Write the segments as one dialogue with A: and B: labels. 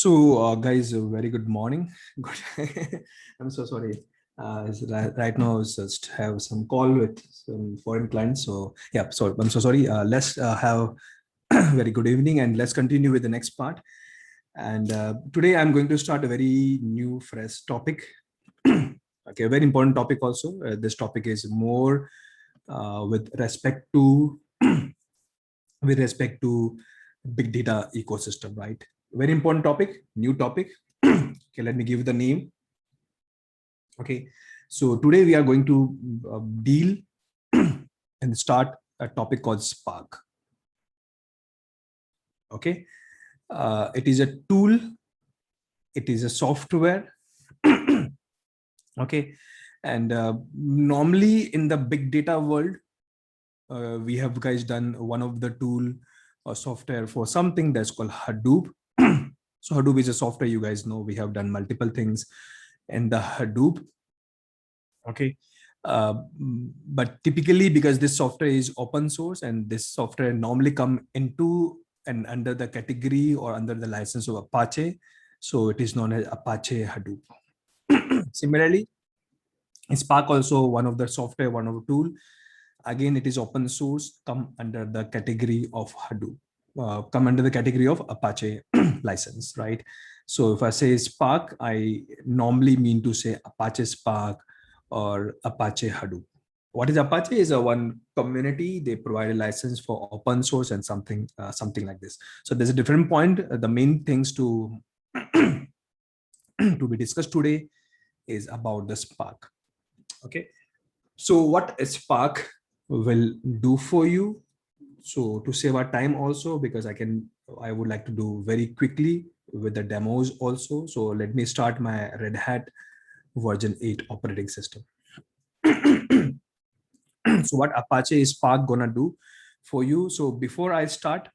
A: Guys, a very good morning. Good. I'm so sorry. Right now, I just have some call with some foreign clients. So yeah, so I'm so sorry. Let's have very good evening, and let's continue with the next part. And today I'm going to start a very new, fresh topic. Okay, a very important topic also. This topic is more with respect to with respect to big data ecosystem, right? Very important topic, new topic. Okay, let me give you the name. Okay, so today we are going to deal and start a topic called Spark. Okay, it is a tool, it is a software. Okay, and normally in the big data world, we have guys done one of the tool or software for something that's called Hadoop. So Hadoop is a software, you guys know. We have done multiple things in the Hadoop. Okay, but typically because this software is open source and this software normally come into and under the category or under the license of Apache, so it is known as Apache Hadoop. Similarly, Spark also one of the software, one of the tool. Again, it is open source, come under the category of Hadoop, come under the category of Apache license, right? So if I say Spark, I normally mean to say Apache Spark or Apache Hadoop. What is Apache? Is a one community. They provide a license for open source and something like this. So there's a different point. The main things to to be discussed today is about the Spark. Okay. So what Spark will do for you? So to save our time also, because I would like to do very quickly with the demos also. So let me start my Red Hat version 8 operating system. So what Apache Spark gonna do for you? So before I start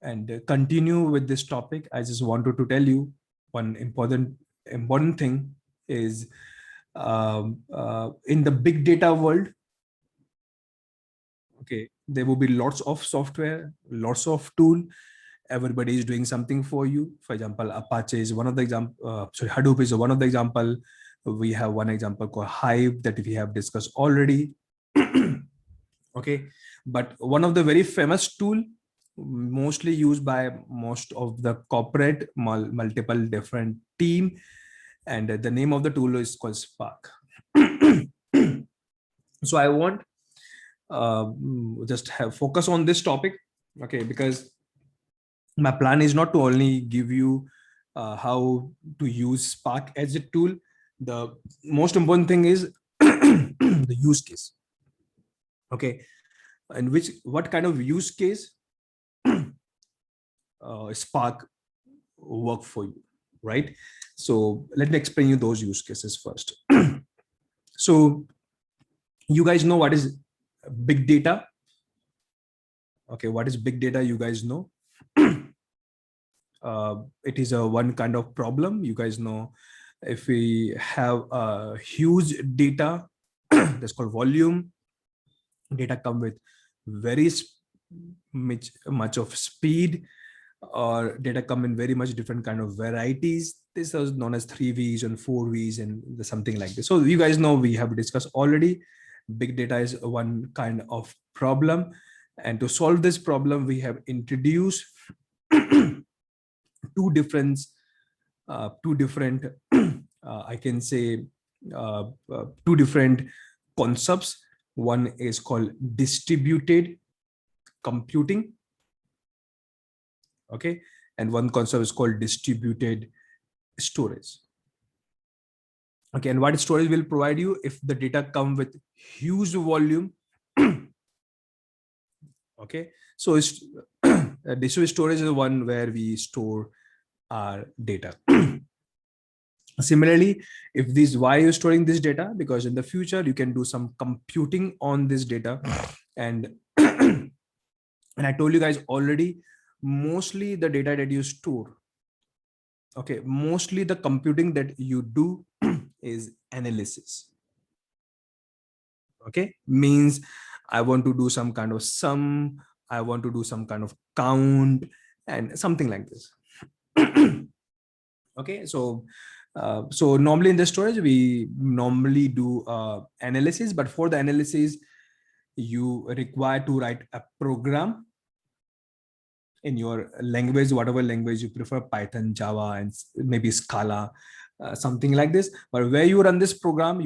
A: and continue with this topic, I just wanted to tell you one important thing is in the big data world, okay, there will be lots of software, lots of tool. Everybody is doing something for you. For example, Apache is one of the example. Sorry, Hadoop is one of the example. We have one example called Hive that we have discussed already. Okay, but one of the very famous tool, mostly used by most of the corporate multiple different team, and the name of the tool is called Spark. So I want just have focus on this topic, okay, because my plan is not to only give you how to use Spark as a tool. The most important thing is the use case. Okay, and what kind of use case Spark work for you, right? So let me explain you those use cases first. So you guys know what is big data. Okay, what is big data? You guys know. It is a one kind of problem. You guys know, if we have a huge data that's called volume, data come with very much of speed, or data come in very much different kind of varieties. This is known as 3Vs and 4Vs and something like this. So you guys know, we have discussed already, big data is one kind of problem, and to solve this problem we have introduced two different I can say two different concepts. One is called distributed computing, okay, and one concept is called distributed storage. Okay, and what storage will provide you if the data come with huge volume. Okay, so it's distributed storage is the one where we store our data. Similarly, if this, why you're storing this data? Because in the future you can do some computing on this data, and and I told you guys already, mostly the data that you store, okay, mostly the computing that you do is analysis. Okay, means I want to do some kind of sum, I want to do some kind of count and something like this. Okay, so normally in the storage, we normally do analysis, but for the analysis, you require to write a program in your language, whatever language you prefer, Python, Java, and maybe Scala, something like this. But where you run this program,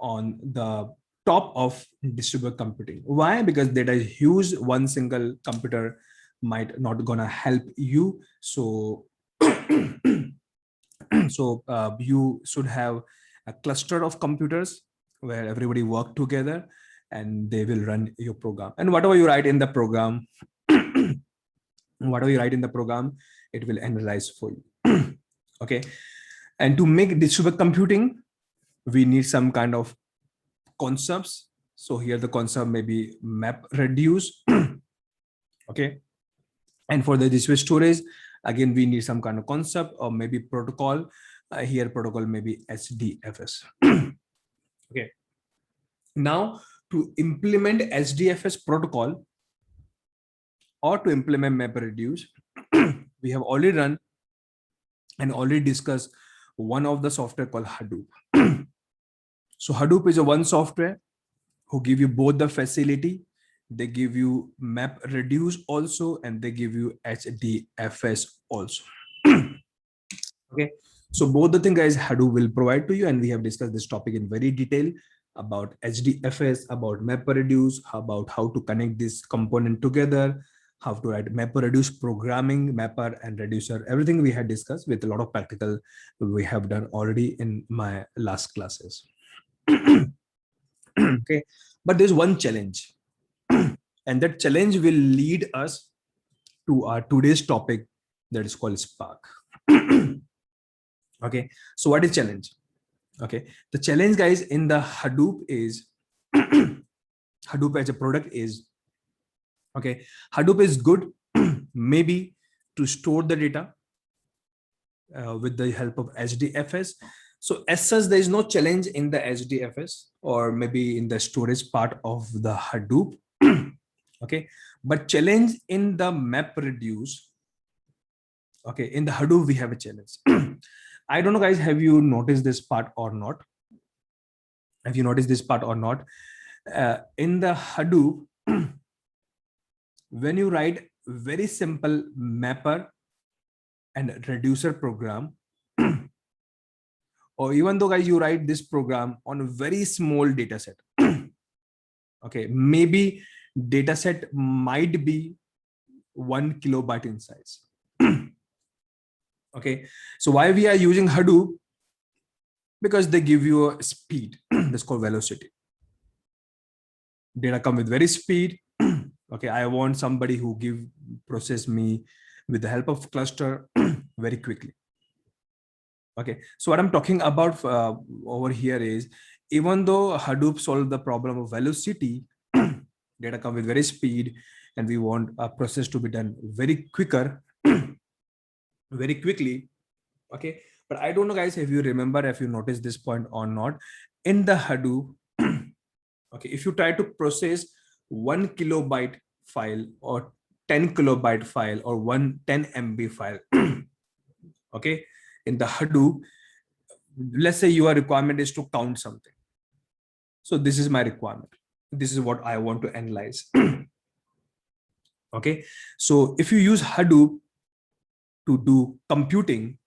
A: on the top of distributed computing. Why? Because there is huge, one single computer might not gonna help you. So you should have a cluster of computers where everybody work together and they will run your program. And whatever you write in the program, it will analyze for you. Okay. And to make distributed computing, we need some kind of concepts. So here the concept may be map reduce. Okay. And for the distributed storage, again, we need some kind of concept or maybe protocol. Here protocol may be HDFS. Okay. Now to implement HDFS protocol or to implement MapReduce, we have already run and already discussed one of the software called Hadoop. So Hadoop is a one software who give you both the facility. They give you MapReduce also, and they give you HDFS also. Okay, so both the things guys Hadoop will provide to you, and we have discussed this topic in very detail about HDFS, about MapReduce, about how to connect this component together, how to write MapReduce programming, mapper and reducer. Everything we had discussed with a lot of practical we have done already in my last classes. Okay, but there's one challenge, and that challenge will lead us to our today's topic, that is called Spark. Okay, so what is challenge? Okay, the challenge guys in the Hadoop is Hadoop as a product is, okay, Hadoop is good maybe to store the data with the help of HDFS. So as such, there is no challenge in the HDFS or maybe in the storage part of the Hadoop. Okay, but challenge in the MapReduce. Okay, in the Hadoop we have a challenge. I don't know guys, have you noticed this part or not? Have you noticed this part or not? In the Hadoop, when you write very simple mapper and reducer program, or even though guys you write this program on a very small data set, okay, maybe data set might be 1 kilobyte in size. Okay, so why we are using Hadoop? Because they give you a speed. That's called velocity. Data come with very speed. Okay, I want somebody who process me with the help of cluster very quickly. Okay, so what I'm talking about over here is, even though Hadoop solved the problem of velocity, data come with very speed, and we want a process to be done very quicker, very quickly. Okay, but I don't know guys if you remember, if you noticed this point or not, in the Hadoop, okay, if you try to process 1 kilobyte file or 10 kilobyte file or 10 MB file, okay, in the Hadoop, let's say your requirement is to count something. So this is my requirement. This is what I want to analyze. Okay, so if you use Hadoop to do computing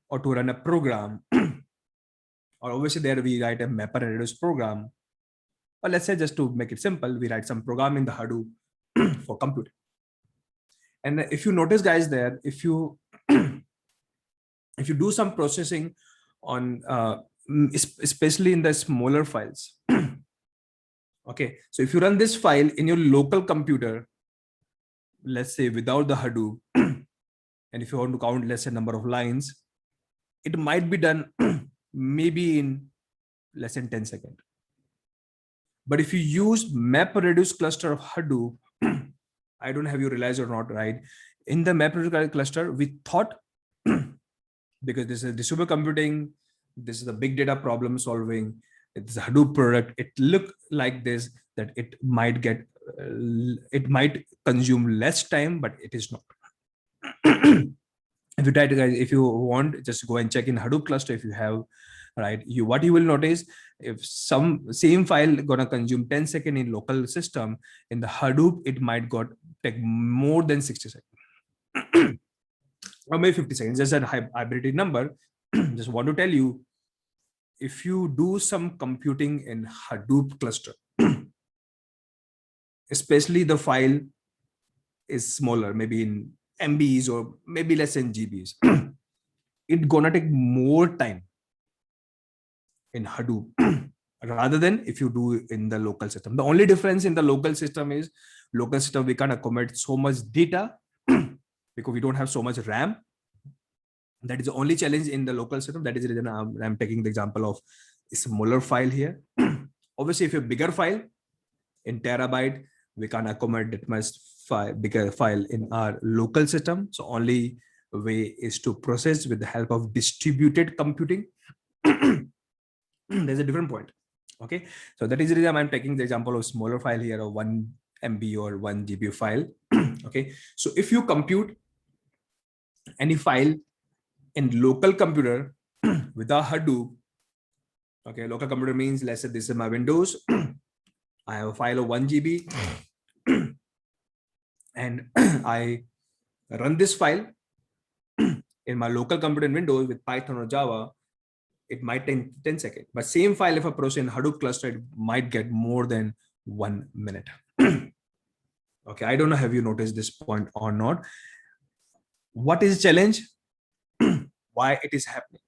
A: or to run a program, or obviously there we write a mapper and reduce program, or let's say just to make it simple, we write some program in the Hadoop for computing. And if you notice guys there, if you if you do some processing on especially in the smaller files, okay, so if you run this file in your local computer, let's say without the Hadoop, and if you want to count, let's say, number of lines, it might be done maybe in less than 10 seconds. But if you use MapReduce cluster of Hadoop, I don't have you realize or not, right? In the MapReduce cluster, we thought, because this is distributed computing, this is a big data problem solving, it's a Hadoop product, it looked like this, that it might get, it might consume less time, but it is not. If you try to, guys, if you want, just go and check in Hadoop cluster if you have, right? What you will notice, if some same file gonna consume 10 seconds in local system, in the Hadoop it might take more than 60 seconds or maybe 50 seconds. Just that arbitrary number. Just want to tell you, if you do some computing in Hadoop cluster, especially the file is smaller, maybe in MBs or maybe less than GBs, it's gonna take more time in Hadoop rather than if you do in the local system. The only difference in the local system is we can't accommodate so much data because we don't have so much RAM. That is the only challenge in the local system. That is the reason I'm taking the example of a smaller file here. Obviously, if a bigger file in terabyte, we can't accommodate that much bigger file in our local system. So only way is to process with the help of distributed computing. There's a different point. Okay, so that is the reason I'm taking the example of smaller file here of 1 MB or 1 GB file. Okay, so if you compute any file in local computer without Hadoop, okay, local computer means, let's say this is my Windows. I have a file of 1 GB and I run this file in my local computer in Windows with Python or Java. It might take 10 seconds, but same file, if I process in Hadoop cluster, it might get more than 1 minute. Okay, I don't know, have you noticed this point or not? What is the challenge? Why it is happening?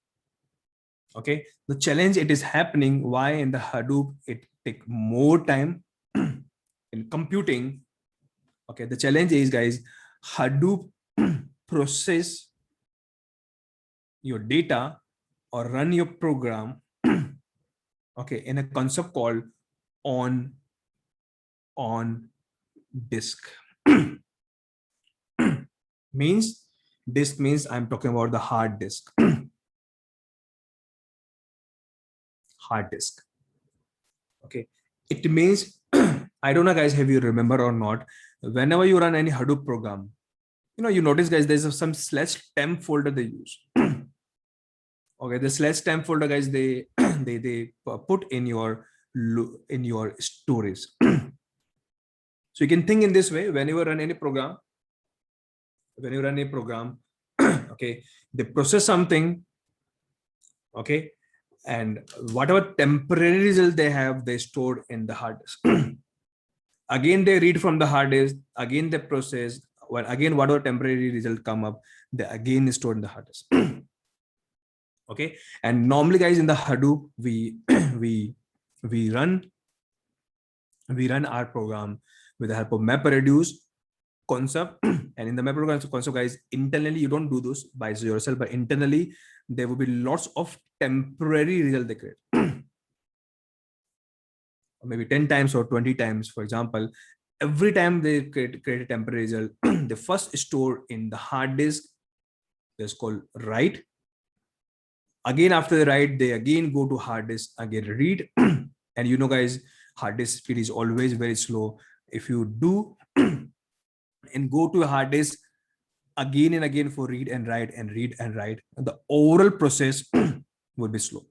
A: Okay, the challenge, it is happening why in the Hadoop it take more time in computing. Okay, the challenge is, guys, Hadoop process your data or run your program, okay, in a concept called on disk. Means disk means I'm talking about the hard disk. Hard disk. Okay, it means I don't know, guys, have you remember or not, whenever you run any Hadoop program, you notice, guys, there's some /temp folder they use. Okay, the /temp folder, guys, they they put in your storage. So you can think in this way: when you run any program, okay, they process something, okay, and whatever temporary result they have, they stored in the hard disk. Again, they read from the hard disk. Again, they process. Well, again, whatever temporary result come up, they again stored in the hard disk. Okay, and normally, guys, in the Hadoop, we run our program with the help of MapReduce concept. And in the MapReduce concept, guys, internally you don't do this by yourself, but internally there will be lots of temporary result they create. Maybe 10 times or 20 times, for example. Every time they create a temporary result, they first store in the hard disk. That's called write. Again, after the write, they again go to hard disk, again read. And guys, hard disk speed is always very slow. If you do and go to a hard disk again and again for read and write and read and write, the overall process will be slow.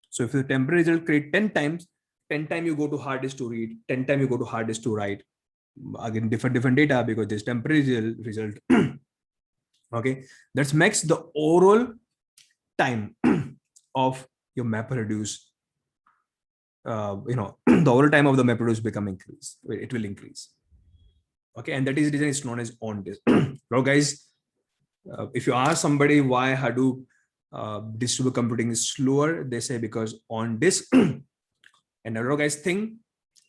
A: So if the temporary result create 10 times you go to hard disk to read, 10 times you go to hard disk to write, again different data because there's temporary result. Okay, that makes the overall time of your MapReduce, the overall time of the MapReduce it will increase. Okay, and that is the reason it's known as on disk. Now, guys, if you ask somebody why Hadoop distributed computing is slower, they say because on disk. And another, guys, thing,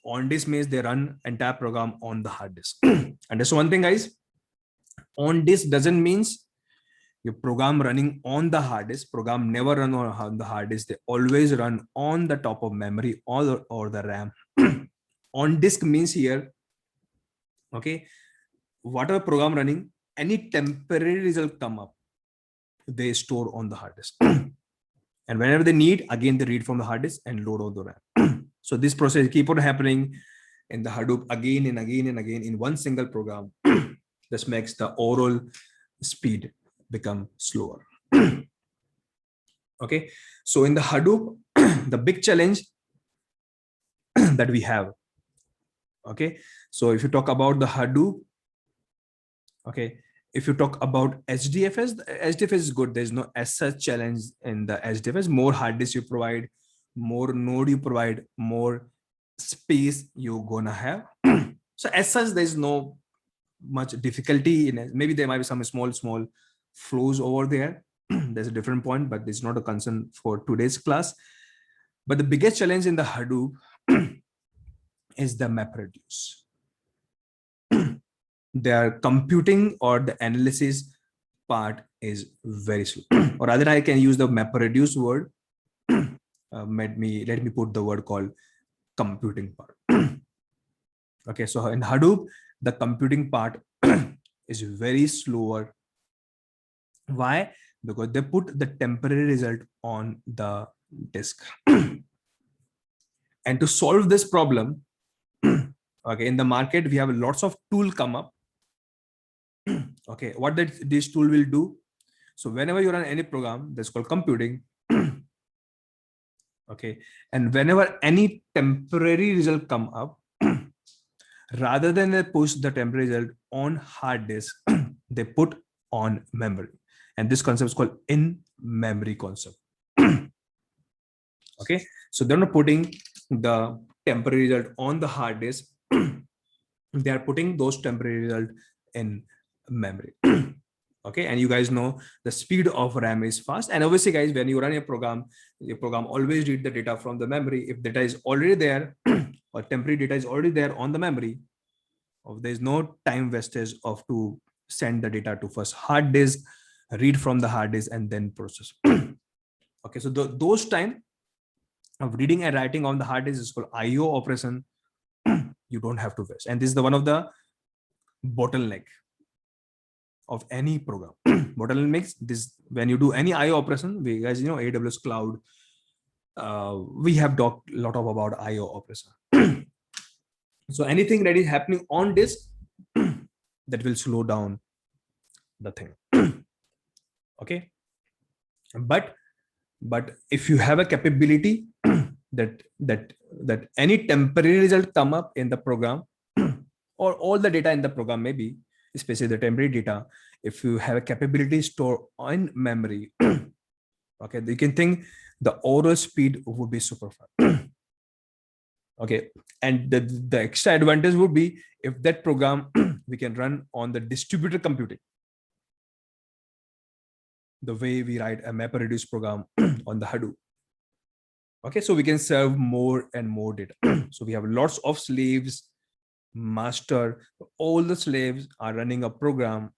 A: on disk means they run entire program on the hard disk. And that's one thing, guys. On disk doesn't means your program running on the hard disk. Program never run on the hard disk. They always run on the top of memory or the RAM. On disk means here, okay, whatever program running, any temporary result come up, they store on the hard disk. And whenever they need, again, they read from the hard disk and load on the RAM. So this process keep on happening in the Hadoop again and again and again in one single program. This makes the overall speed become slower. Okay, so in the Hadoop, the big challenge that we have. Okay, so if you talk about the Hadoop, okay, if you talk about HDFS, the HDFS is good. There's no as such challenge in the HDFS. More hard disk you provide, more node you provide, more space you're gonna have. So as such, there's no much difficulty in it. Maybe there might be some small flows over there. There's a different point, but it's not a concern for today's class. But the biggest challenge in the Hadoop is the MapReduce. Their computing or the analysis part is very slow. Or rather, I can use the MapReduce word. Let me put the word called computing part. Okay, so in Hadoop, the computing part is very slower. Why? Because they put the temporary result on the disk. And to solve this problem, okay, in the market, we have lots of tool come up. Okay, what this tool will do? So whenever you run any program, that's called computing. Okay, and whenever any temporary result come up, rather than they push the temporary result on hard disk, they put on memory. And this concept is called in-memory concept. Okay, so they're not putting the temporary result on the hard disk. They are putting those temporary result in memory. Okay, and you guys know the speed of RAM is fast. And obviously, guys, when you run your program always read the data from the memory. If data is already there, or temporary data is already there on the memory, there's no time wastage of to send the data to first hard disk, read from the hard disk, and then process. Okay, so those time of reading and writing on the hard disk is called IO operation. You don't have to waste, and this is the one of the bottleneck of any program. Bottleneck makes this when you do any IO operation. We guys, AWS cloud. We have talked a lot about IO operation. So anything that is happening on disk, that will slow down the thing. Okay, but if you have a capability that any temporary result come up in the program, or all the data in the program, maybe especially the temporary data, if you have a capability store on memory, okay, you can think the overall speed would be super fast. Okay, and the extra advantage would be if that program we can run on the distributed computing, the way we write a MapReduce program on the Hadoop. Okay, so we can serve more and more data. So we have lots of slaves, master, all the slaves are running a program.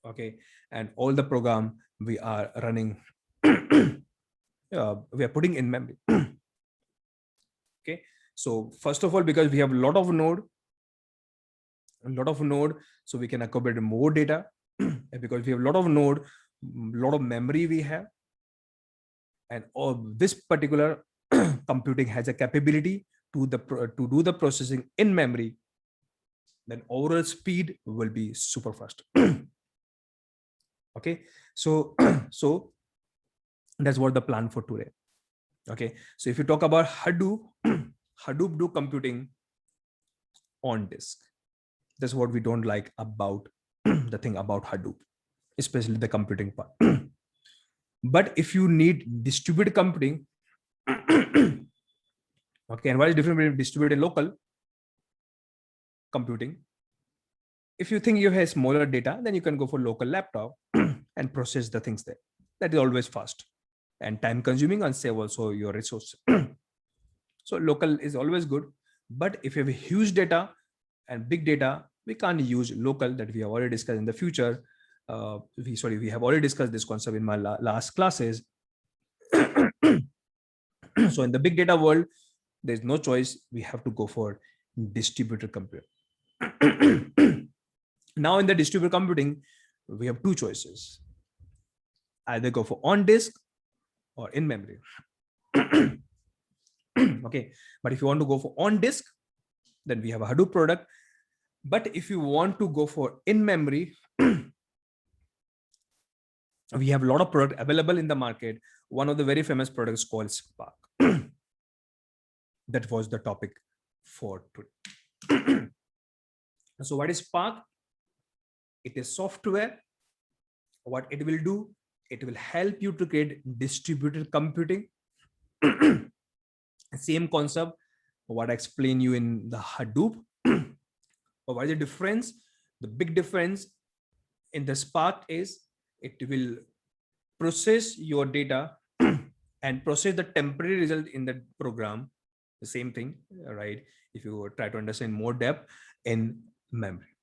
A: Okay, and all the program we are running, we are putting in memory. Okay, so first of all, because we have a lot of node, so we can accommodate more data. And because we have a lot of node, a lot of memory we have, and all this particular computing has a capability to do the processing in memory, then overall speed will be super fast. Okay, so so that's what the plan for today. Okay, so if you talk about Hadoop, Hadoop do computing on disk. That's what we don't like about the thing about Hadoop, especially the computing part. But if you need distributed computing, okay, and what is different between distributed and local computing? If you think you have smaller data, then you can go for local laptop and process the things there. That is always fast and time consuming and save also your resource. So local is always good. But if you have a huge data and big data, we can't use local, that we have already discussed in the future. We have already discussed this concept in my last classes. So in the big data world, there's no choice. We have to go for distributed computing. Now in the distributed computing, we have two choices. Either go for on disk or in memory. Okay, but if you want to go for on disk, then we have a Hadoop product. But if you want to go for in memory, we have a lot of product available in the market. One of the very famous products called Spark. That was the topic for today. So what is Spark? It is software. What it will do, it will help you to create distributed computing. Same concept, what I explained you in the Hadoop. But what is the difference? The big difference in the Spark is it will process your data and process the temporary result in the program. The same thing, right? If you try to understand more depth in memory.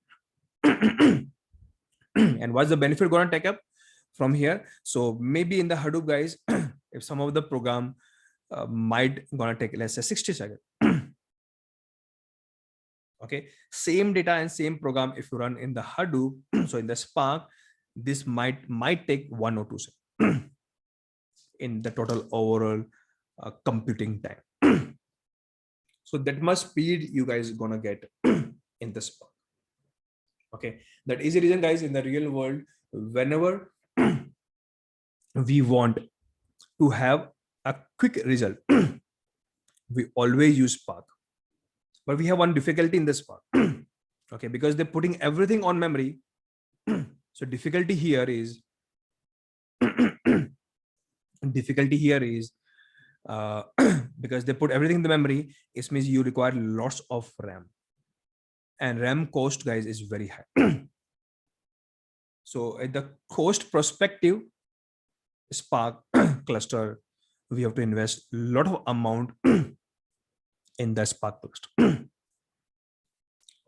A: And what's the benefit going to take up from here? So maybe in the Hadoop, guys, if some of the program might gonna take, let's say, 60 seconds. Okay, same data and same program if you run in the Hadoop, so in the Spark, this might take 1 or 2 seconds in the total overall computing time. So that much speed you guys gonna get in the Spark. Okay, that is the reason, guys, in the real world, whenever we want to have a quick result, we always use Spark. But we have one difficulty in the Spark. Okay, because they're putting everything on memory. So difficulty here is because they put everything in the memory, it means you require lots of RAM. And RAM cost, guys, is very high. So at the cost perspective, Spark cluster, we have to invest a lot of amount in the Spark cluster.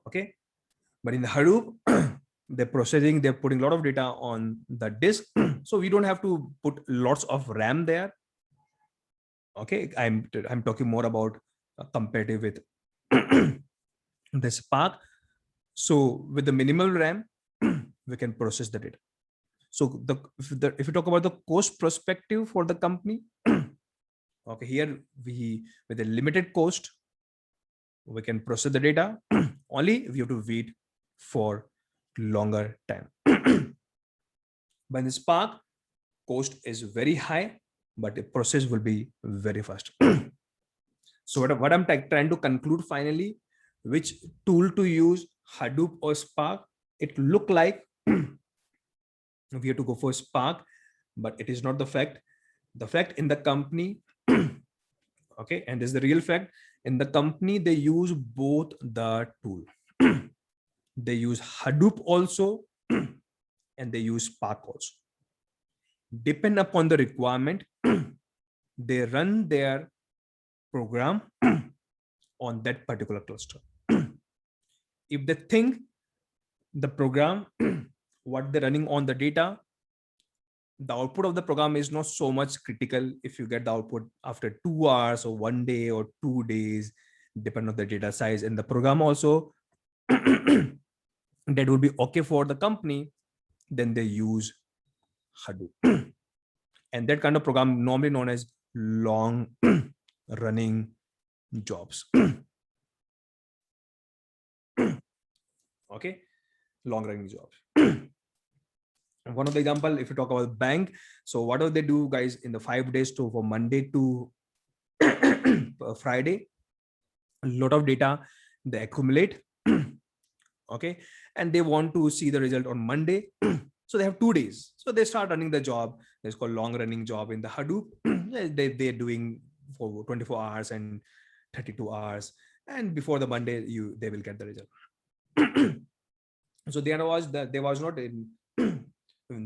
A: Okay, but in the Hadoop, they're putting a lot of data on the disk, so we don't have to put lots of RAM there. Okay, I'm talking more about comparative with the Spark. So with the minimal RAM, we can process the data. So if you talk about the cost perspective for the company, okay, here with a limited cost, we can process the data. Only we have to wait for longer time. But in the Spark, cost is very high, but the process will be very fast. So what I'm trying to conclude finally, which tool to use, Hadoop or Spark? It look like we have to go for Spark, but it is not the fact. The fact in the company, okay, and this is the real fact, in the company, they use both the tool. They use Hadoop also, and they use Spark also. Depend upon the requirement, they run their program on that particular cluster. If they think the program, what they're running on the data, the output of the program is not so much critical. If you get the output after 2 hours or 1 day or 2 days, depend on the data size and the program also, that would be okay for the company, then they use Hadoop. And that kind of program normally known as long running jobs. Okay, long running jobs. One of the example, if you talk about bank, so what do they do, guys, in the 5 days to for Monday to Friday, a lot of data they accumulate. Okay, and they want to see the result on Monday. So they have 2 days, so they start running the job. It's called long running job in the Hadoop. They're doing for 24 hours and 32 hours, and before the Monday they will get the result. So there was not in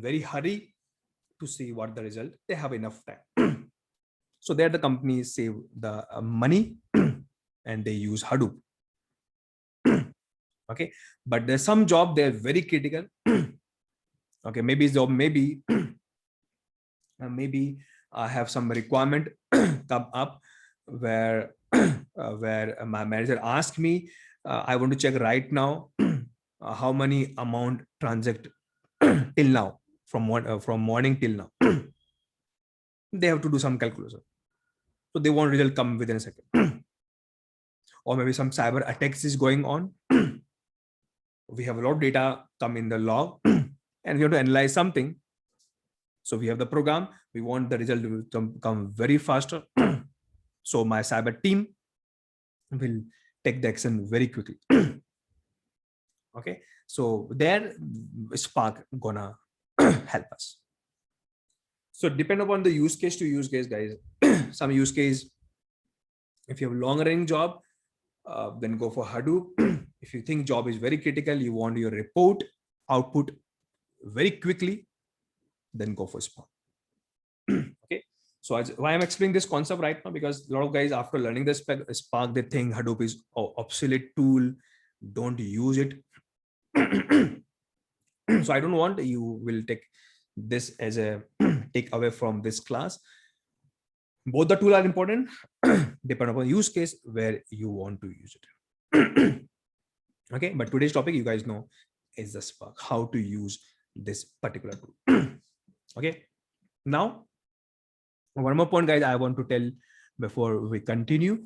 A: very hurry to see what the result. They have enough time. So there the companies save the money and they use Hadoop. Okay, but there's some job they're very critical. Okay, maybe maybe I have some requirement come up where my manager asked me, I want to check right now how many amount transact till now from morning till now. They have to do some calculation, so they want result come within a second. Or maybe some cyber attacks is going on. We have a lot of data come in the log and we have to analyze something. So we have the program. We want the result to come very faster. So my cyber team will take the action very quickly. Okay, so there Spark gonna help us. So depend upon the use case to use case, guys. Some use case, if you have a long running job, then go for Hadoop. If you think job is very critical, you want your report output very quickly, then go for Spark. Okay, so why I'm explaining this concept right now, because a lot of guys after learning this Spark, they think Hadoop is an obsolete tool, don't use it. So I don't want you will take this as a take away from this class. Both the tools are important, depend upon use case where you want to use it. Okay, but today's topic, you guys know, is the Spark, how to use this particular tool. Okay, now one more point, guys, I want to tell before we continue.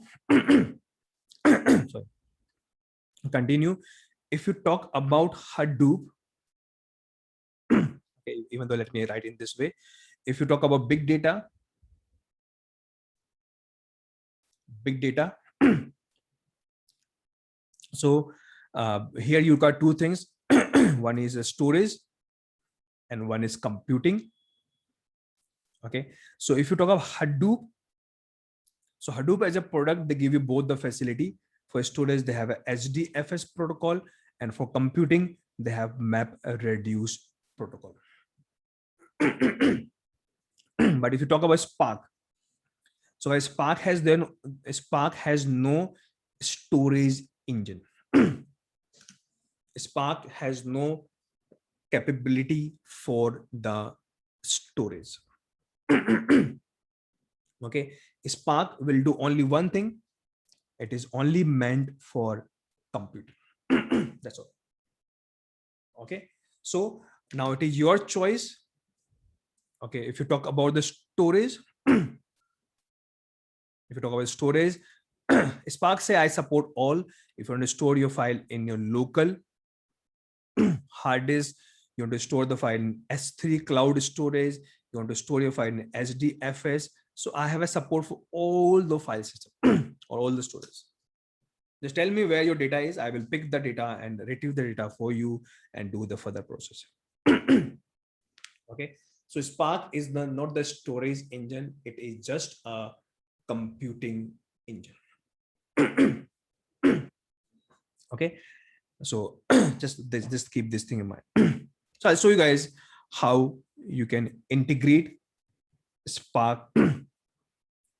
A: Sorry. Continue. If you talk about Hadoop, okay, even though let me write in this way. If you talk about big data, so here you got two things. One is a storage and one is computing. Okay, so if you talk about Hadoop, so Hadoop as a product, they give you both the facility. For storage, they have a HDFS protocol, and for computing, they have MapReduce protocol. But if you talk about Spark, so Spark has no storage engine. Spark has no capability for the storage. Okay, Spark will do only one thing. It is only meant for computing. That's all. Okay, so now it is your choice. Okay, if you talk about the storage, Spark say I support all. If you want to store your file in your local hard disk, you want to store the file in S3 cloud storage, you want to store your file in HDFS. So I have a support for all the file system or all the storage. Just tell me where your data is. I will pick the data and retrieve the data for you and do the further processing. Okay, so Spark is not the storage engine. It is just a computing engine. Okay, so just keep this thing in mind. So I'll show you guys how you can integrate Spark,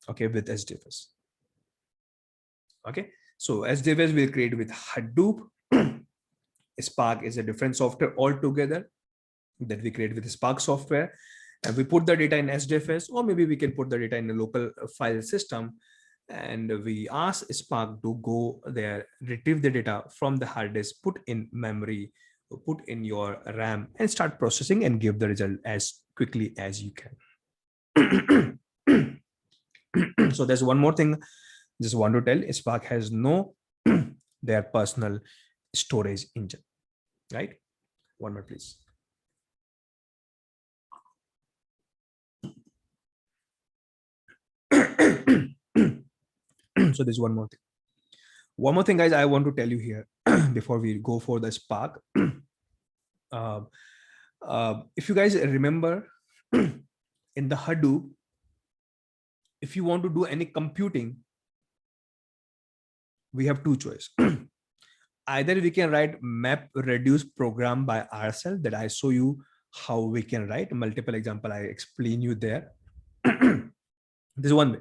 A: okay, with HDFS. Okay, so HDFS will create with Hadoop. Spark is a different software altogether that we create with Spark software, and we put the data in HDFS, or maybe we can put the data in a local file system, and we ask Spark to go there, retrieve the data from the hard disk, put in memory, put in your RAM, and start processing and give the result as quickly as you can. So there's one more thing just want to tell. Spark has no their personal storage engine, right? One more, please. So there's one more thing. One more thing, guys, I want to tell you here before we go for the Spark. If you guys remember, in the Hadoop, if you want to do any computing, we have two choices. Either we can write MapReduce program by ourselves, that I show you how we can write multiple example. I explain you there. This is one way.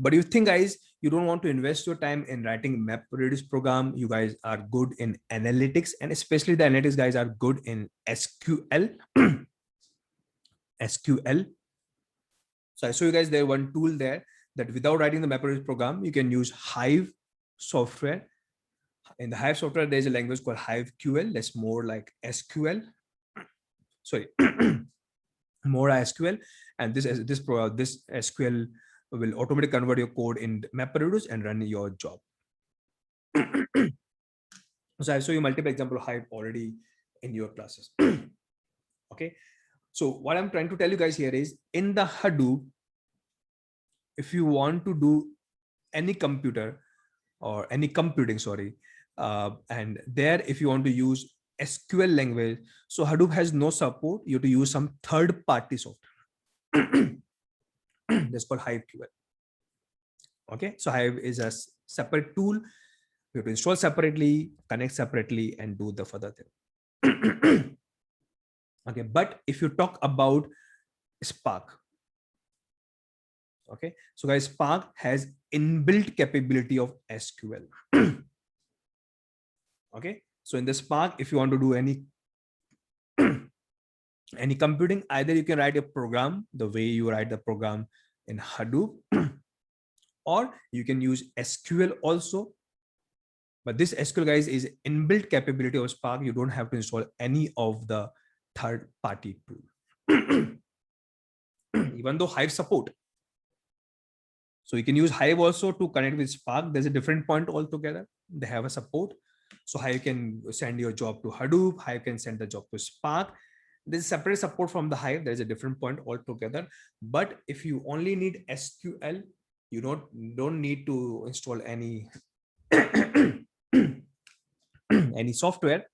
A: But you think, guys, you don't want to invest your time in writing MapReduce program. You guys are good in analytics, and especially the analytics guys are good in SQL. SQL. So I show you guys there one tool there that without writing the MapReduce program, you can use Hive software. In the Hive software, there's a language called HiveQL. That's more like SQL. Sorry, more SQL. And this SQL will automatically convert your code in MapReduce and run your job. So I'll show you multiple example of Hive already in your classes. Okay. So what I'm trying to tell you guys here is, in the Hadoop, if you want to do any computer or any computing, sorry, and there if you want to use SQL language, so Hadoop has no support. You have to use some third-party software. That's called HiveQL. Okay, so Hive is a separate tool. You have to install separately, connect separately, and do the further thing. Okay, but if you talk about Spark, okay, so guys, Spark has inbuilt capability of SQL. Okay, so in the Spark, if you want to do any any computing, either you can write a program the way you write the program in Hadoop, or you can use SQL also. But this SQL, guys, is inbuilt capability of Spark. You don't have to install any of the third-party tool. Even though Hive support. So you can use Hive also to connect with Spark. There's a different point altogether. They have a support. So Hive can send your job to Hadoop. Hive can send the job to Spark. There's separate support from the Hive. There's a different point altogether. But if you only need SQL, you don't need to install any any software.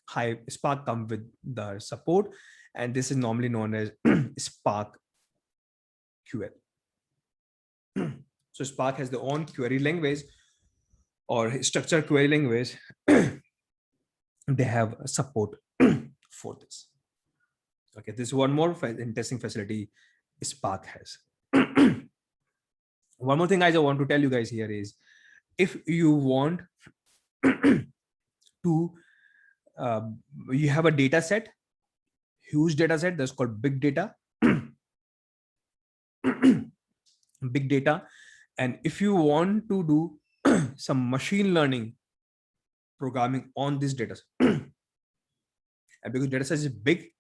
A: Hive Spark come with the support, and this is normally known as Spark QL. So Spark has their own query language or structured query language. They have support for this. Okay, this is one more interesting facility Spark has. One more thing guys I want to tell you guys here is, if you want to you have a data set, huge data set, that's called big data. Big data. And if you want to do some machine learning programming on this data set, and because data set is big,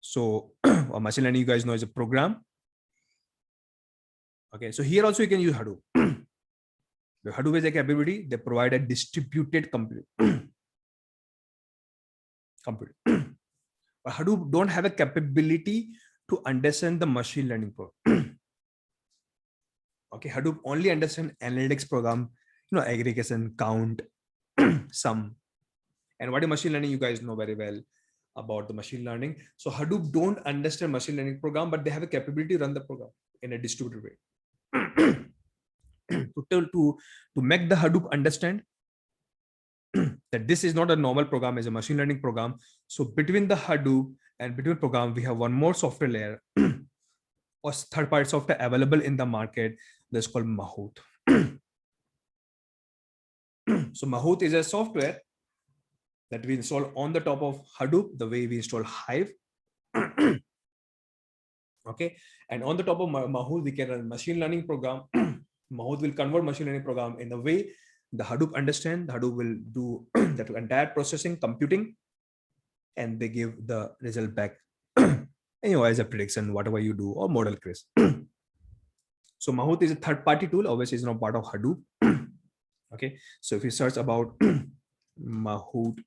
A: so machine learning, you guys know, is a program. Okay, so here also you can use Hadoop. The Hadoop is a capability. They provide a distributed compute. But Hadoop don't have a capability to understand the machine learning program. Okay, Hadoop only understand analytics program, aggregation, count, sum. And what is machine learning? You guys know very well about the machine learning. So Hadoop don't understand machine learning program, but they have a capability to run the program in a distributed way. to make the Hadoop understand that this is not a normal program, as a machine learning program. So between the Hadoop and between program, we have one more software layer or third-party software available in the market that's called Mahout. So Mahout is a software that we install on the top of Hadoop, the way we install Hive. Okay, and on the top of Mahout, we can run machine learning program. Mahout will convert machine learning program in a way the Hadoop understand. The Hadoop will do that entire processing, computing, and they give the result back. As a prediction, whatever you do, or model quiz. So Mahout is a third-party tool. Obviously, it's not part of Hadoop. Okay, so if you search about Mahout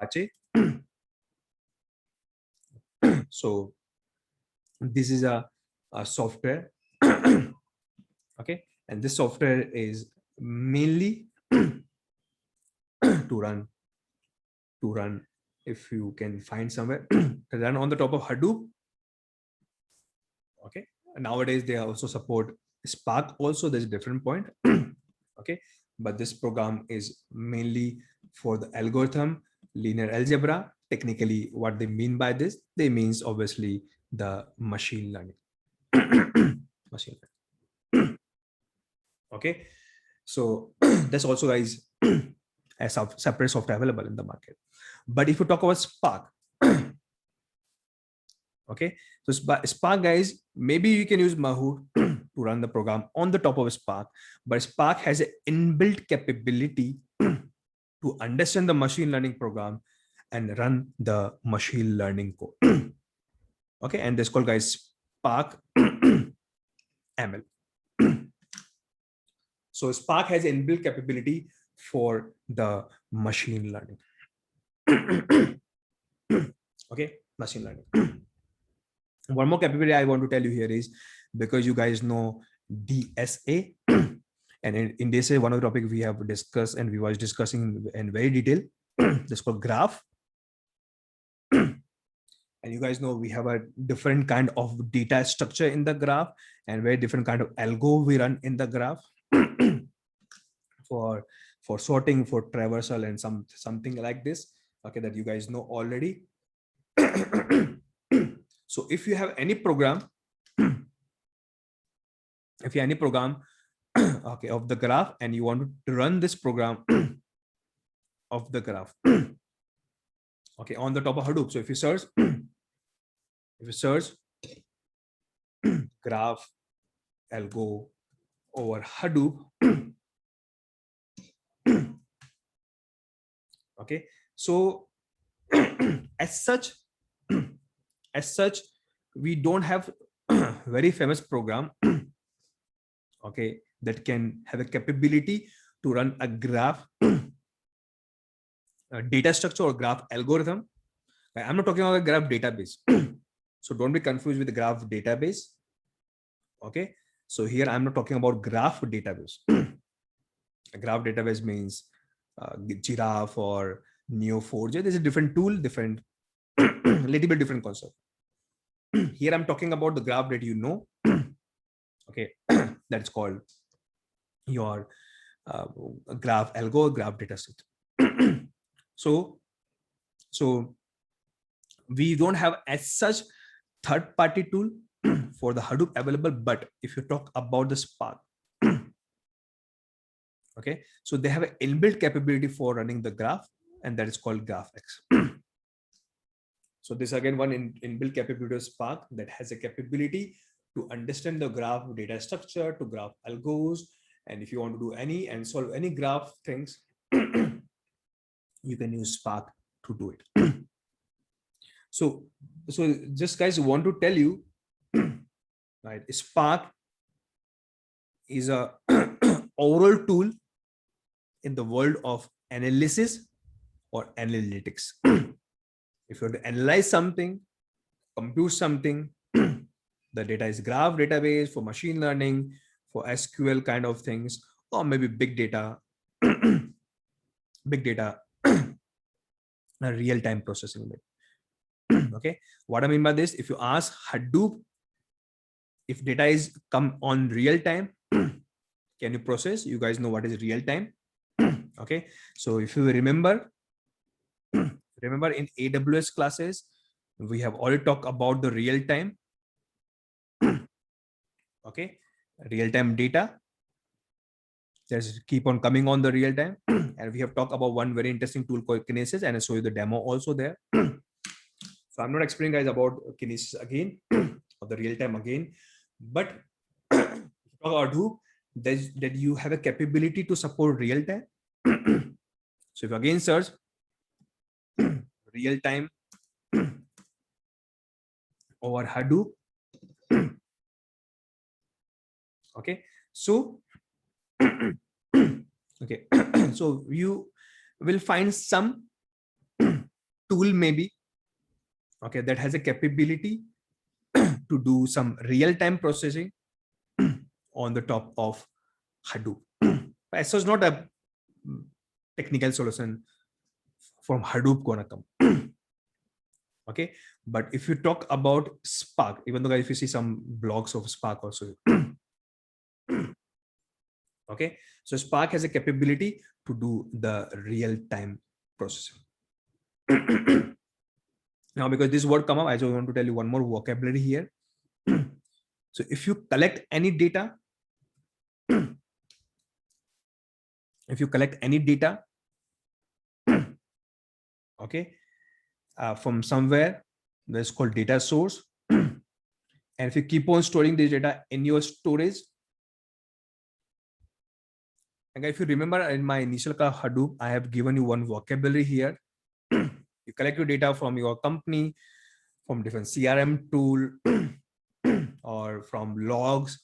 A: Apache, so this is a software. Okay, and this software is mainly to run if you can find somewhere to run on the top of Hadoop. Okay, and nowadays they also support Spark also. There's a different point. Okay, but this program is mainly for the algorithm, linear algebra. Technically, what they mean by this, they means obviously the machine learning. Machine learning. Okay, so that's also, guys, a separate software available in the market. But if you talk about Spark, okay, so Spark, guys, maybe you can use Mahout to run the program on the top of Spark, but Spark has an inbuilt capability to understand the machine learning program and run the machine learning code. Okay, and this called, guys, Spark ML. So Spark has inbuilt capability for the machine learning. Okay, machine learning. One more capability I want to tell you here is, because you guys know DSA, and in DSA, one of the topics we have discussed and we was discussing in very detail, this called graph. And you guys know we have a different kind of data structure in the graph and very different kind of algo we run in the graph for sorting, for traversal, and something like this. Okay, that you guys know already. So if you have any program, okay, of the graph, and you want to run this program of the graph, okay, on the top of Hadoop. So if you search graph algo over Hadoop, okay, so as such we don't have very famous program, okay, that can have a capability to run a graph data structure or graph algorithm. I'm not talking about a graph database. So don't be confused with the graph database. Okay, so here I'm not talking about graph database. A graph database means Giraffe or Neo4j. There's a different tool, different little bit different concept. Here I'm talking about the graph that you know. Okay, that's called your graph algo, graph dataset. So we don't have as such third-party tool for the Hadoop available. But if you talk about the Spark, okay, so they have an inbuilt capability for running the graph, and that is called GraphX. So this again one inbuilt capability of Spark that has a capability to understand the graph data structure, to graph algos, and if you want to do any and solve any graph things, you can use Spark to do it. So just guys want to tell you, right? Spark is a overall tool in the world of analysis or analytics. If you want to analyze something, compute something, the data is graph database for machine learning, for SQL kind of things, or maybe big data, real-time processing. Okay, what I mean by this, if you ask Hadoop, if data is come on real time, can you process? You guys know what is real time. Okay, so if you remember in AWS classes, we have already talked about the real time. Okay, real time data, there's keep on coming on the real time. And we have talked about one very interesting tool called Kinesis, and I show you the demo also there. So I'm not explaining guys about Kinesis again or the real time again, but talk about Hadoop, that you have a capability to support real time. So if you again search real time over Hadoop, okay, so okay, so you will find some tool maybe, okay, that has a capability to do some real-time processing on the top of Hadoop. But so it's not a technical solution from Hadoop gonna come. Okay, but if you talk about Spark, even though if you see some blogs of Spark also, okay, so Spark has a capability to do the real-time processing. Now, because this word come up, I just want to tell you one more vocabulary here. So if you collect any data, okay, from somewhere, that's called data source. And if you keep on storing this data in your storage, and if you remember in my initial class Hadoop, I have given you one vocabulary here. You collect your data from your company, from different CRM tool, or from logs,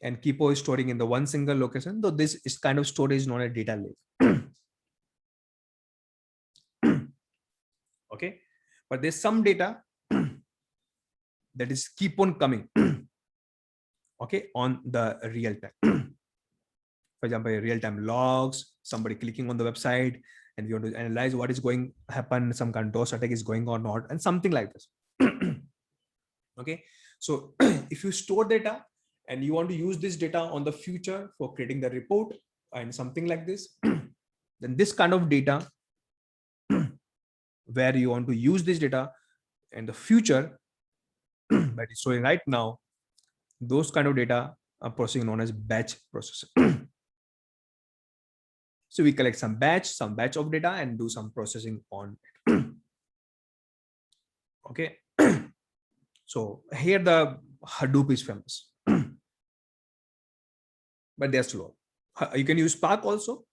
A: and keep on storing in the one single location. Though this is kind of storage, not a data lake. Okay, but there's some data that is keep on coming, okay, on the real time. For example, real-time logs, somebody clicking on the website, and we want to analyze what is going to happen, some kind of DOS attack is going or not, and something like this. Okay, so if you store data and you want to use this data on the future for creating the report and something like this, then this kind of data where you want to use this data in the future, but it's showing right now, those kind of data are processing known as batch processing. So we collect some batch of data and do some processing on it. Okay. So here the Hadoop is famous, but they're slow. You can use Spark also,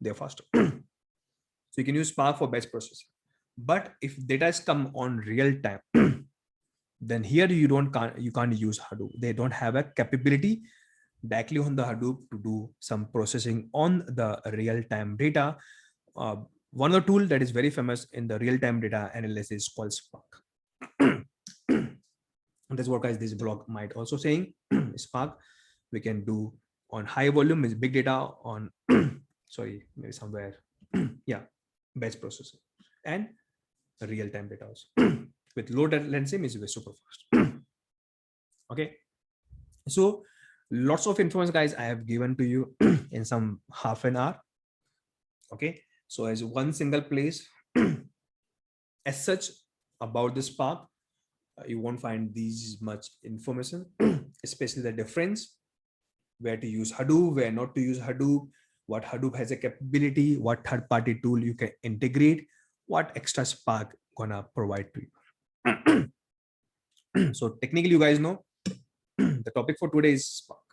A: they're faster. So you can use Spark for batch processing. But if data is come on real time, then here you can't use Hadoop. They don't have a capability directly on the Hadoop to do some processing on the real-time data. One of the tool that is very famous in the real-time data analysis is called Spark. That's what guys this blog might also saying. Spark we can do on high volume is big data on sorry, maybe somewhere yeah, batch processing and real-time data also. With low latency is super fast. Okay, so lots of information guys I have given to you in some half an hour. Okay, so as one single place as such about the Spark, you won't find these much information, especially the difference where to use Hadoop, where not to use Hadoop, what Hadoop has a capability, what third-party tool you can integrate, what extra Spark gonna provide to you. So technically you guys know the topic for today is Spark.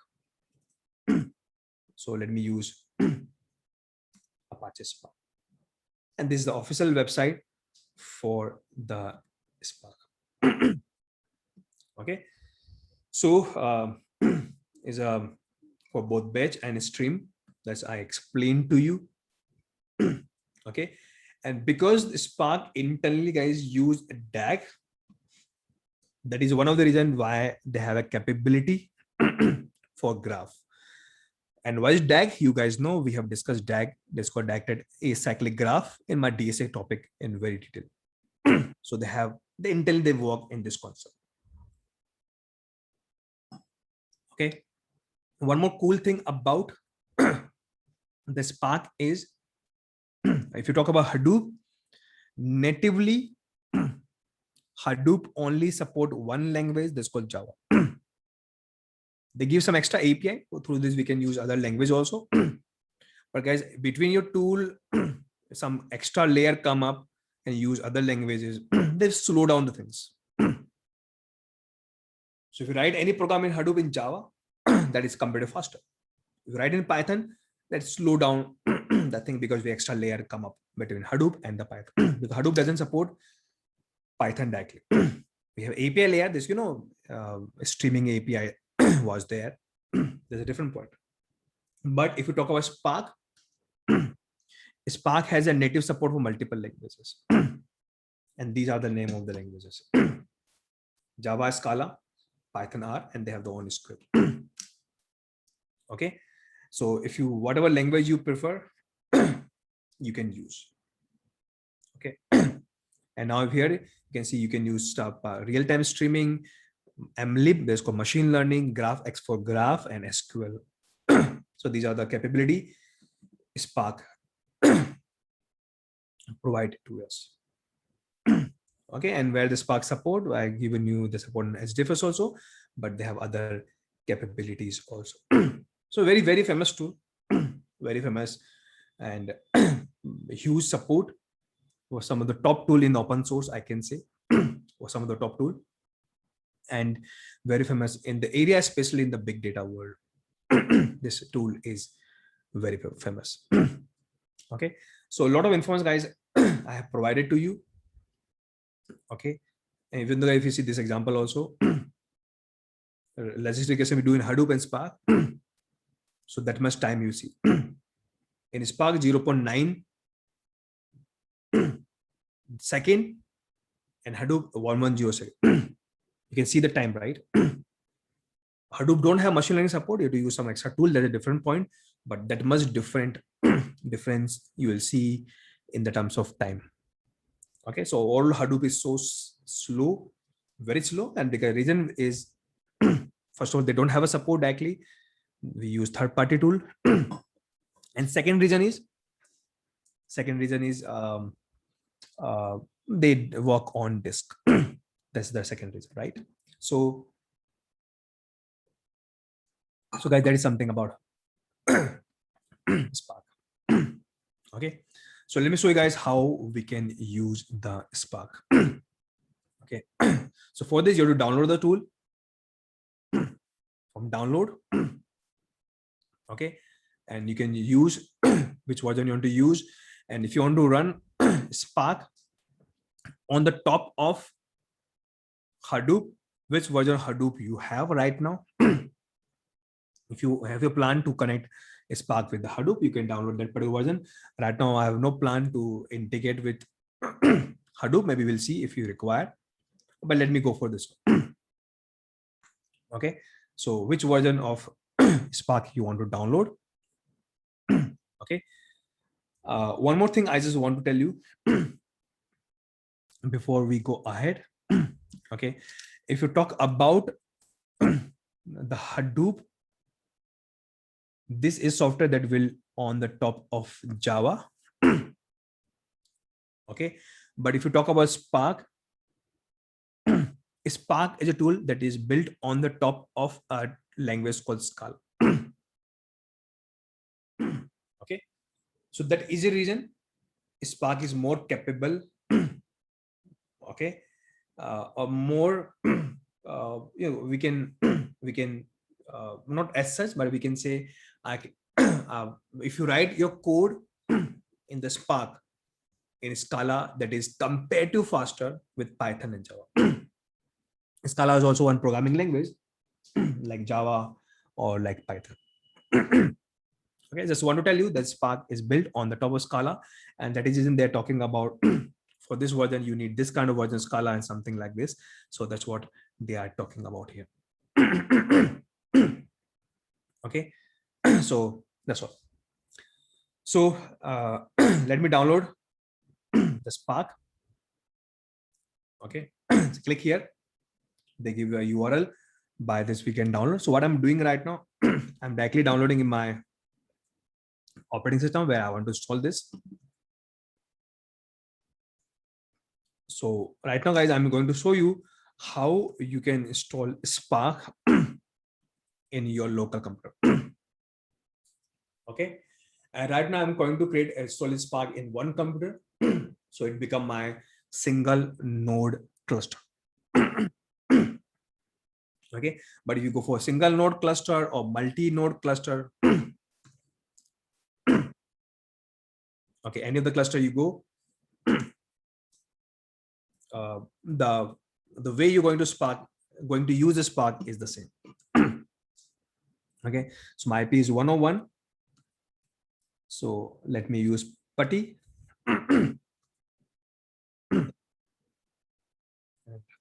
A: So let me use Apache Spark. And this is the official website for the Spark. Okay. So is for both batch and stream, that's I explained to you. Okay. And because Spark internally guys use DAG, that is one of the reasons why they have a capability for graph. And what is DAG? You guys know we have discussed DAG. That's called directed acyclic graph in my DSA topic in very detail. So they internally they work in this concept. Okay. One more cool thing about the Spark is if you talk about Hadoop, natively Hadoop only support one language that's called Java. They give some extra API. Through this, we can use other language also. But guys, between your tool, some extra layer come up and use other languages. They slow down the things. So if you write any program in Hadoop in Java, that is completely faster. If you write in Python, let's slow down the thing because the extra layer come up between Hadoop and the Python. Because Hadoop doesn't support Python directly. We have API layer. This, streaming API was there. There's a different point. But if you talk about Spark, Spark has a native support for multiple languages. And these are the name of the languages. Java, Scala, Python R, and they have their own script. Okay. So if you, whatever language you prefer, you can use. Okay. And now here you can see you can use stuff, real-time streaming, MLib, there's called machine learning, GraphX for graph, and SQL. So these are the capability Spark provided to us. Okay, and where the Spark support, I've given you the support in HDFS also, but they have other capabilities also. So very, very famous tool, very famous, and huge support for some of the top tool in open source, I can say, or some of the top tool, and very famous in the area, especially in the big data world. This tool is very famous. Okay, so a lot of information guys I have provided to you. Okay, and even though if you see this example also, registration we do in Hadoop and Spark. So that much time you see. In Spark 0.9 second, and Hadoop 110 you can see the time, right? Hadoop don't have machine learning support. You have to use some extra tool. That's a different point, but that much different difference you will see in the terms of time. Okay, so all Hadoop is so slow, very slow, and the reason is first of all they don't have a support directly. We use third-party tool, and second reason is they work on disk. That's the second reason, right? So guys, that is something about Spark. Okay, so let me show you guys how we can use the Spark. Okay, so for this you have to download the tool. From download, okay, and you can use which version you want to use, and if you want to run Spark on the top of Hadoop, which version Hadoop you have right now. If you have a plan to connect Spark with the Hadoop, you can download that particular version. Right now, I have no plan to integrate with Hadoop. Maybe we'll see if you require, but let me go for this one. Okay, so which version of Spark you want to download? Okay, one more thing I just want to tell you before we go ahead. Okay, if you talk about the Hadoop, this is software that will on the top of Java. Okay, but if you talk about Spark, Spark is a tool that is built on the top of a language called Scala. Okay, so that is a reason Spark is more capable. Okay, or more we can not as such, but we can say if you write your code in the Spark in Scala, that is compared to faster with Python and Java. Scala is also one programming language like Java or like Python. Okay, just want to tell you that Spark is built on the top of Scala, and that is reason they're talking about for this version you need this kind of version Scala and something like this. So that's what they are talking about here. Okay, so that's all. So let me download the Spark. Okay, so click here. They give you a URL. By this we can download. So what I'm doing right now, I'm directly downloading in my operating system where I want to install this. So right now, guys, I'm going to show you how you can install Spark in your local computer. Okay, and right now I'm going to create a solid Spark in one computer, so it become my single node cluster. Okay, but if you go for a single node cluster or multi-node cluster, okay, any of the cluster you go, the way you're going to use the Spark is the same. Okay, so my IP is 101. So let me use PuTTY.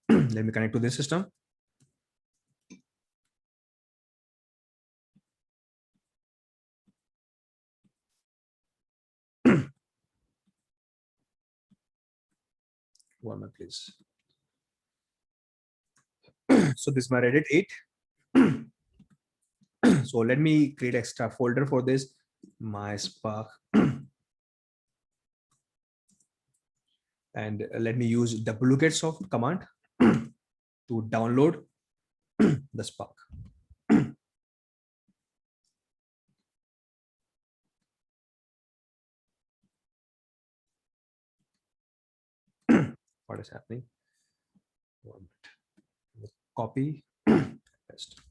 A: Let me connect to this system. One minute, please. So this is my Reddit 8. So let me create extra folder for this, my Spark. And let me use wget-soft command to download the Spark. What is happening? Copy, paste.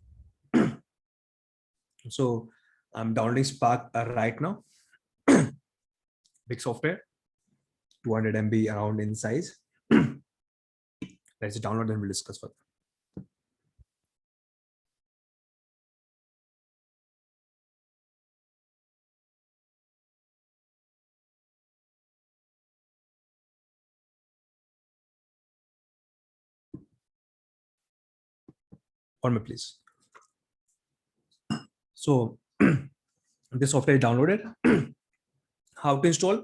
A: So I'm downloading Spark right now. Big software, 200 MB around in size. Let's download and we'll discuss further. me, please. So this software is downloaded. How to install?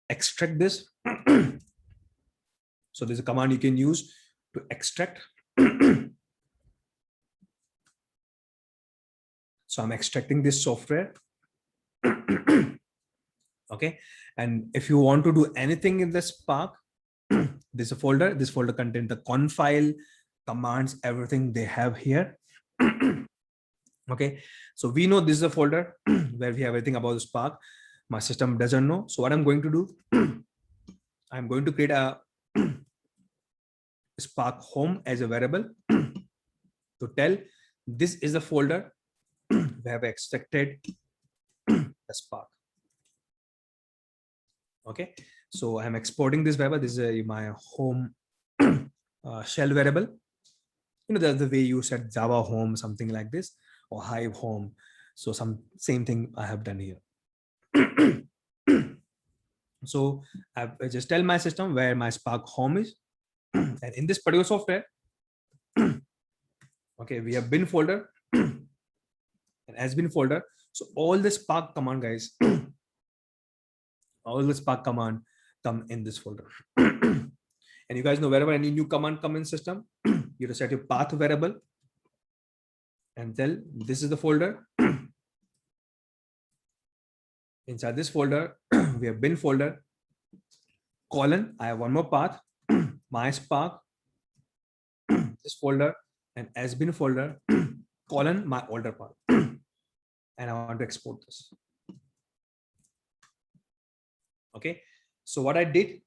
A: Extract this. So there's a command you can use to extract. So I'm extracting this software. Okay, and if you want to do anything in the Spark, there's a folder. This folder contains the conf file, commands, everything they have here. Okay, so we know this is a folder where we have everything about the Spark. My system doesn't know. So what I'm going to do, I'm going to create a Spark home as a variable to tell this is the folder we have extracted the Spark. Okay, so I'm exporting this variable. This is my home shell variable. You know, the way you said Java home, something like this, or Hive home. So same thing I have done here. So I just tell my system where my Spark home is. And in this particular software, okay, we have bin folder and as bin folder. So all the Spark command, guys, all the Spark command come in this folder. And you guys know wherever any new command come in system, you have to set your path variable and tell this is the folder. Inside this folder, we have bin folder, colon, I have one more path, my Spark, this folder, and as bin folder, colon, my older path. And I want to export this. Okay, so what I did,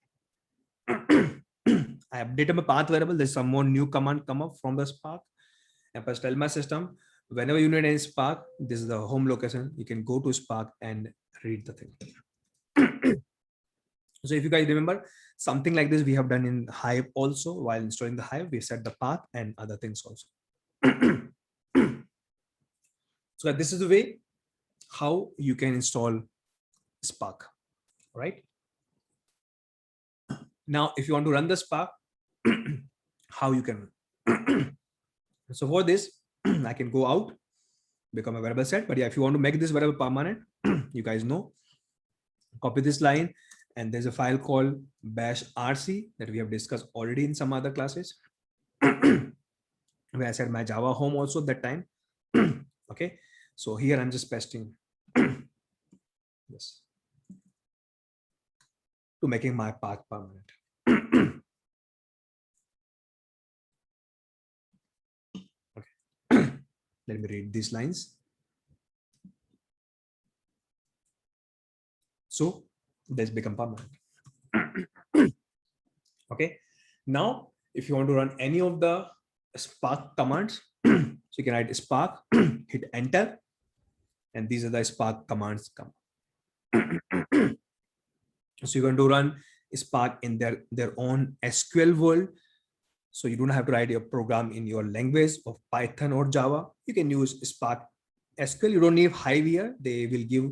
A: I updated my path variable. There's some more new command come up from the Spark. And first tell my system, whenever you need any Spark, this is the home location. You can go to Spark and read the thing. So if you guys remember, something like this we have done in Hive also. While installing the Hive, we set the path and other things also. So this is the way how you can install Spark, right? Now, if you want to run the Spark, how you can run. So for this, I can go out, become a variable set. But yeah, if you want to make this variable permanent, you guys know, copy this line, and there's a file called bash rc that we have discussed already in some other classes, where I said my Java home also that time. Okay, so here I'm just pasting this to making my path permanent. Okay, let me read these lines. So this become permanent. Okay, now if you want to run any of the Spark commands, so you can write Spark, hit enter, and these are the Spark commands come. So you're going to run Spark in their own SQL world. So you don't have to write your program in your language of Python or Java. You can use Spark SQL. You don't need Hive here. They will give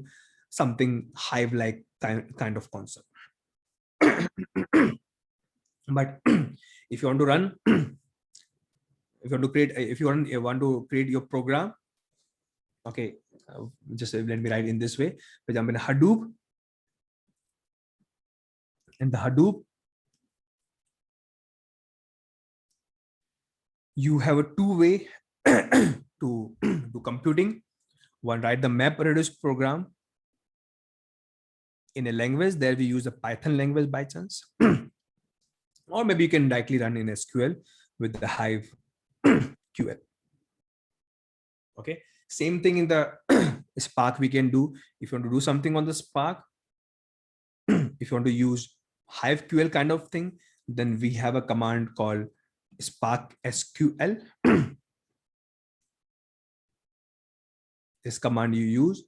A: something Hive-like kind of concept. But if you want to run, if you want to create your program, okay, just let me write in this way. For example, in Hadoop, in the Hadoop, you have a two-way to do computing. One, write the map reduce program in a language. There we use the Python language by chance. Or maybe you can directly run in SQL with the Hive QL. Okay, same thing in the Spark we can do. If you want to do something on the Spark, if you want to use Hive QL kind of thing, then we have a command called Spark SQL. This command you use.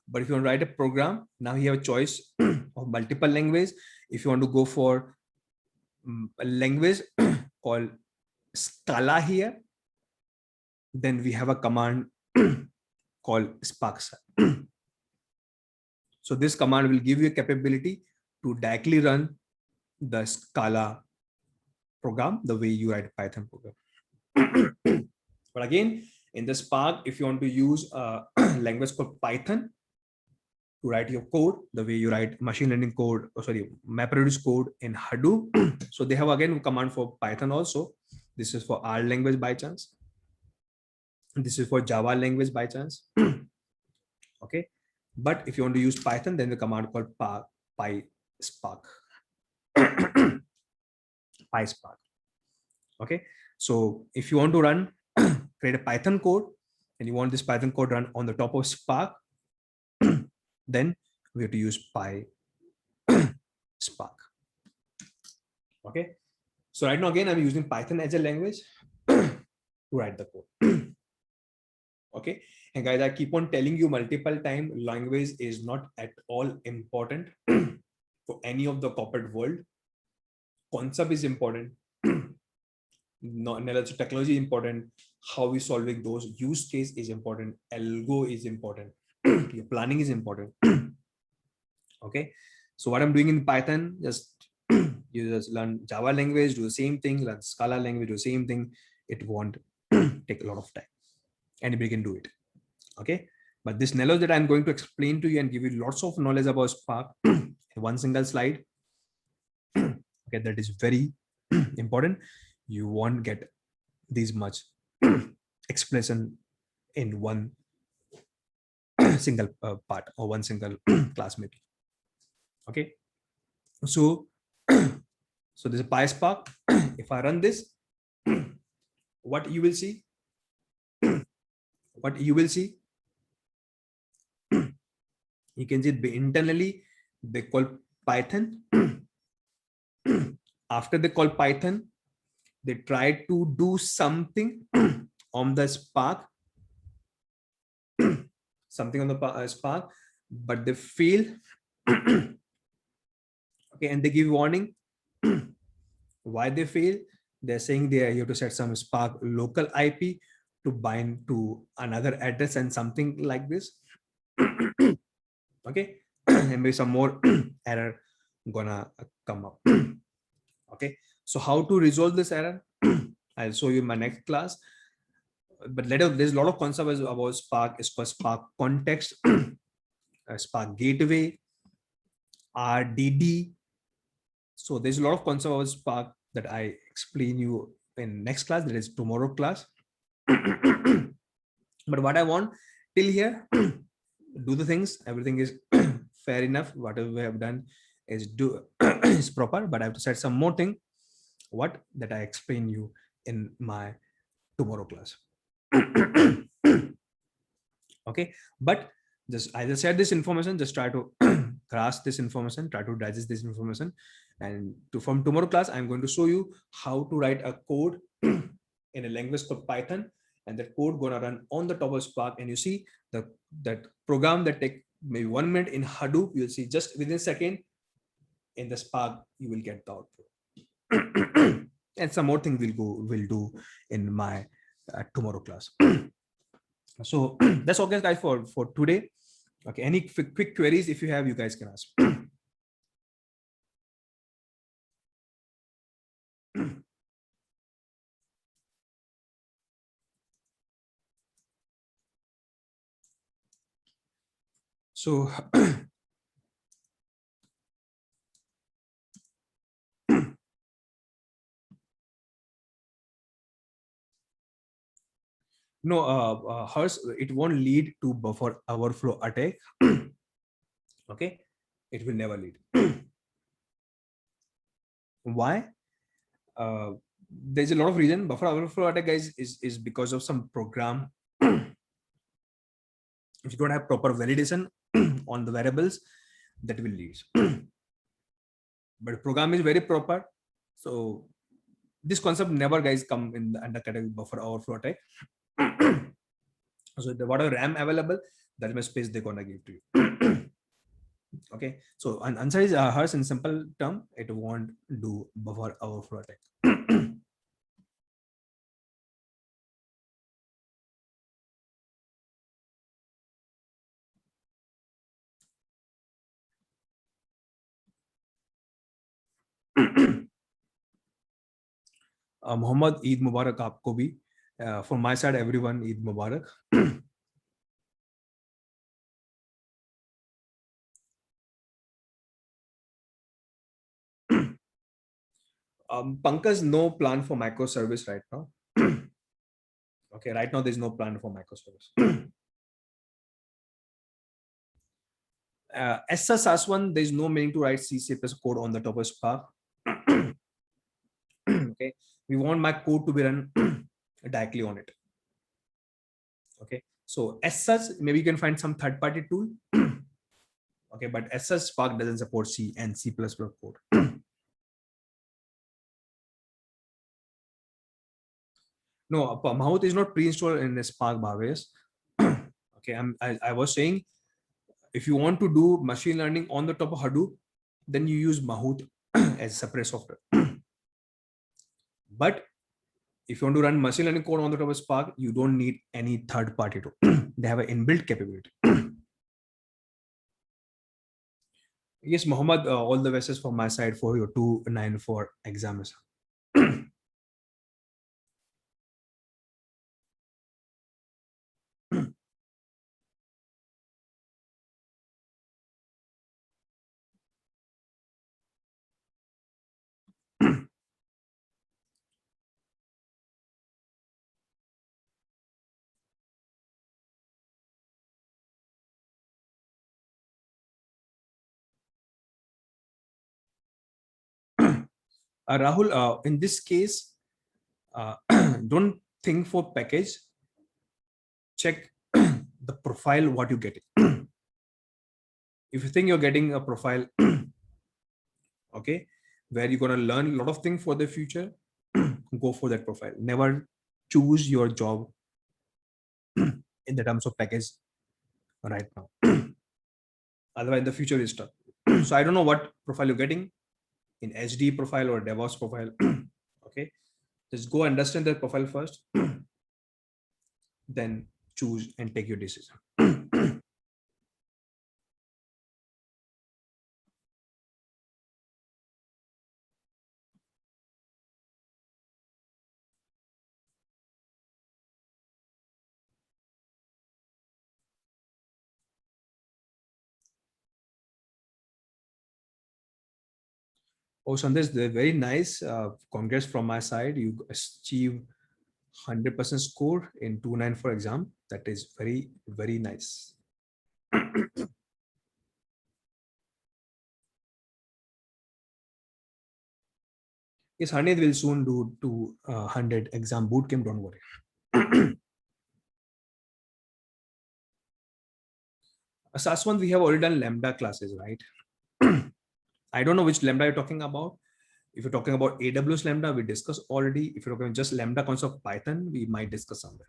A: But if you want to write a program, now you have a choice of multiple languages. If you want to go for a language called Scala here, then we have a command called Spark. So this command will give you a capability to directly run the Scala program the way you write Python program. But again, in the Spark, if you want to use a language called Python to write your code, the way you write machine learning code, or sorry, MapReduce code in Hadoop. So they have again command for Python also. This is for R language by chance. This is for Java language by chance. Okay. But if you want to use Python, then the command called PySpark. PySpark. Okay. So if you want to run, create a Python code, and you want this Python code run on the top of Spark, then we have to use PySpark. Okay. So right now, again, I'm using Python as a language to write the code. Okay. And guys, I keep on telling you multiple times, language is not at all important for any of the corporate world. Concept is important. Knowledge technology is important. How we solving those use case is important. Algo is important. Your planning is important. Okay. So what I'm doing in Python, just you just learn Java language, do the same thing, learn Scala language, do the same thing. It won't take a lot of time. Anybody can do it. Okay. But this knowledge that I'm going to explain to you and give you lots of knowledge about Spark in one single slide. Okay, that is very important. You won't get this much expression in one single part or one single class maybe. Okay. So so this is PySpark. If I run this, what you will see, you can see internally they call Python. After they call Python, they try to do something on the Spark, something on the Spark, but they fail. Okay, and they give warning. Why they fail? They're saying they have to set some Spark local IP to bind to another address and something like this. Okay, and maybe some more error gonna come up. Okay, so how to resolve this error? I'll show you in my next class. But later, there's a lot of concepts about Spark. It's called Spark Context, Spark Gateway, RDD. So there's a lot of concepts about Spark that I explain you in next class. That is tomorrow class. But what I want till here, do the things. Everything is fair enough. Whatever we have done is do is proper. But I have to set some more thing. What that I explain you in my tomorrow class. Okay, but just I just said this information, just try to grasp this information, try to digest this information, and from tomorrow class I'm going to show you how to write a code in a language called Python, and that code gonna run on the top of Spark. And you see that program that take maybe 1 minute in Hadoop, you'll see just within a second in the Spark you will get the output. And some more thing we'll do in my tomorrow class. So that's all guys for today. Okay, any quick queries if you have, you guys can ask. So no, hers, it won't lead to buffer overflow attack. Okay, it will never lead. Why? There's a lot of reason. Buffer overflow attack, guys, is because of some program. If you don't have proper validation on the variables, that will lead. But program is very proper, so this concept never, guys, come in the under category buffer overflow attack. So the whatever RAM available, that much space they're gonna give to you. Okay, so an answer is hers in simple term, it won't do buffer overflow attack. Mohammad, Eid Mubarak aapko bhi. From my side, everyone, Eid Mubarak. Pankaj, no plan for microservice right now. Okay, right now there's no plan for microservice. As such, as one, there's no meaning to write C++ code on the top of Spark. Okay, we want my code to be run directly on it. Okay, so as such, maybe you can find some third-party tool. Okay, but as such, Spark doesn't support C and C++ code. No, Mahout is not pre-installed in the Spark Bhavesh. Okay, I was saying, if you want to do machine learning on the top of Hadoop, then you use Mahout as separate software. But if you want to run machine learning code on the top of Spark, you don't need any third party tool. They have an inbuilt capability. Yes, Mohammed, all the best from my side for your 294 exams. Rahul, in this case, don't think for package. Check the profile, what you get. If you think you're getting a profile, okay, where you're going to learn a lot of things for the future, go for that profile. Never choose your job in the terms of package right now. Otherwise, the future is tough. So I don't know what profile you're getting in SD profile or DevOps profile. Okay, just go understand that profile first, then choose and take your decision. Oh, Sandesh, very nice. Congrats from my side. You achieve 100% score in 294 exam. That is very, very nice. Yes, Hanid will soon do 200 exam bootcamp. Don't worry. Saswant, we have already done Lambda classes, right? I don't know which Lambda you're talking about. If you're talking about AWS Lambda, we discussed already. If you're talking just Lambda concept of Python, we might discuss somewhere.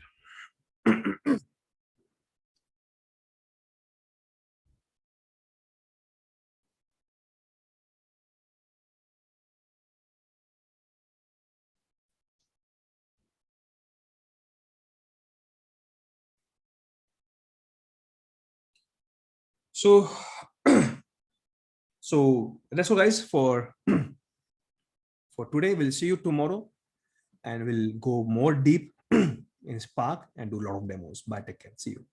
A: So, so that's all, guys, for today. We'll see you tomorrow, and we'll go more deep in Spark and do a lot of demos. Bye, take care. See you.